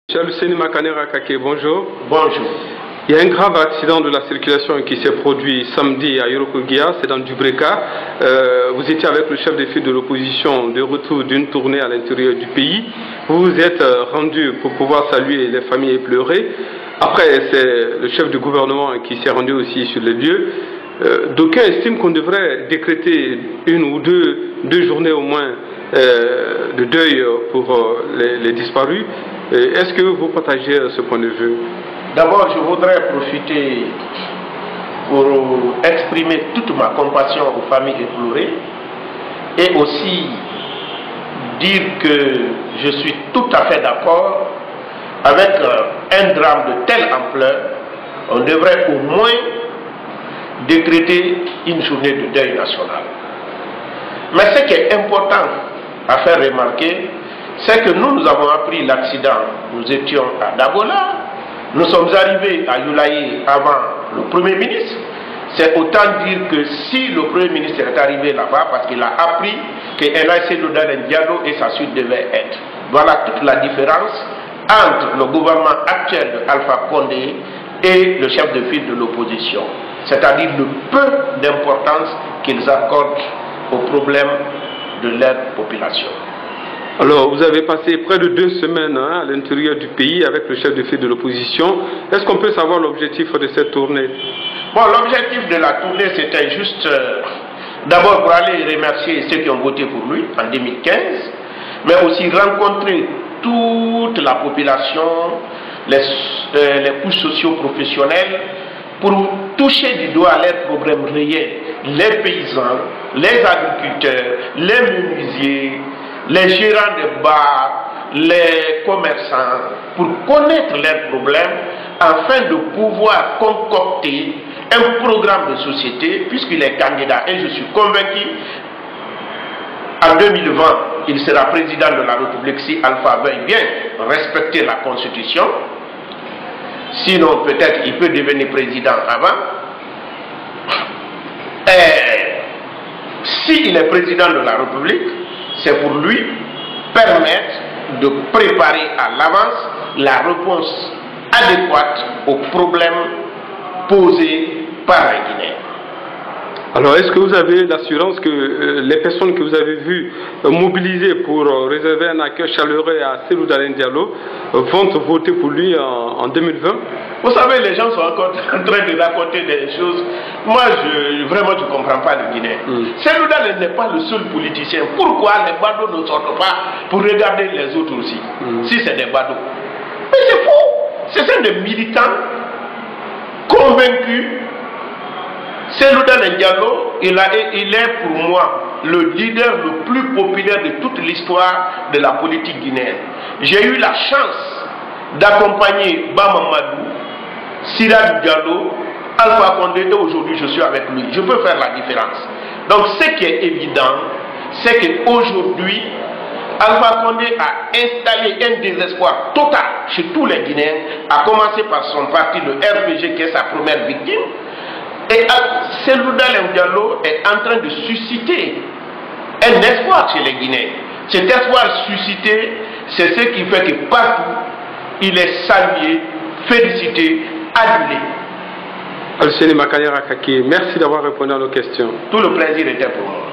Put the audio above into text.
Monsieur Luceni Makanera Kake, bonjour. Bonjour. Il y a un grave accident de la circulation qui s'est produit samedi à Yorokogia, c'est dans Dubreka. Vous étiez avec le chef de file de l'opposition de retour d'une tournée à l'intérieur du pays. Vous vous êtes rendu pour pouvoir saluer les familles éplorées. Après, c'est le chef du gouvernement qui s'est rendu aussi sur les lieux. D'aucuns estiment qu'on devrait décréter une ou deux journées au moins de deuil pour les disparus. Est-ce que vous partagez ce point de vue? D'abord, je voudrais profiter pour exprimer toute ma compassion aux familles éplorées et aussi dire que je suis tout à fait d'accord avec un drame de telle ampleur. On devrait au moins décréter une journée de deuil national. Mais ce qui est important à faire remarquer, c'est que nous avons appris l'accident. Nous étions à Dabola, nous sommes arrivés à Youlaye avant le Premier ministre. C'est autant dire que si le Premier ministre est arrivé là-bas, parce qu'il a appris que El Diallo et sa suite devaient être. Voilà toute la différence entre le gouvernement actuel de Alpha Condé et le chef de file de l'opposition. C'est-à-dire le peu d'importance qu'ils accordent aux problèmes de leur population. Alors, vous avez passé près de 2 semaines à l'intérieur du pays avec le chef de file de l'opposition. Est-ce qu'on peut savoir l'objectif de cette tournée? Bon, l'objectif de la tournée, c'était juste d'abord pour aller remercier ceux qui ont voté pour lui en 2015, mais aussi rencontrer toute la population, les couches socio-professionnelles, pour toucher du doigt leurs problèmes réels, les paysans, les agriculteurs, les menuisiers, les gérants de bars, les commerçants, pour connaître leurs problèmes afin de pouvoir concocter un programme de société, puisqu'il est candidat et je suis convaincu en 2020 il sera président de la République si Alpha veuille bien respecter la Constitution. Sinon peut-être il peut devenir président avant. S'il est président de la République, c'est pour lui permettre de préparer à l'avance la réponse adéquate aux problèmes posés par la Guinée. Alors, est-ce que vous avez l'assurance que les personnes que vous avez vues mobilisées pour réserver un accueil chaleureux à Cellou Dalein Diallo vont voter pour lui en 2020? Vous savez, les gens sont encore en train de raconter des choses. Moi, vraiment, je ne comprends pas le Guinée. Cellou Dalein n'est pas le seul politicien. Pourquoi les badauds ne sortent pas pour regarder les autres aussi, si c'est des badauds? Mais c'est faux. Ce sont des militants convaincus. Cellou Dalein Diallo, il est pour moi le leader le plus populaire de toute l'histoire de la politique guinéenne. J'ai eu la chance d'accompagner Bamamadou, Siraj Diallo, Alpha Condé, et aujourd'hui je suis avec lui. Je peux faire la différence. Donc ce qui est évident, c'est qu'aujourd'hui, Alpha Condé a installé un désespoir total chez tous les Guinéens, à commencer par son parti, le RPG, qui est sa première victime. Et Cellou Dalein Diallo est en train de susciter un espoir chez les Guinéens. Cet espoir suscité, c'est ce qui fait que partout, il est salué, félicité, adulé. Luceni Makanera Kake, merci d'avoir répondu à nos questions. Tout le plaisir était pour moi.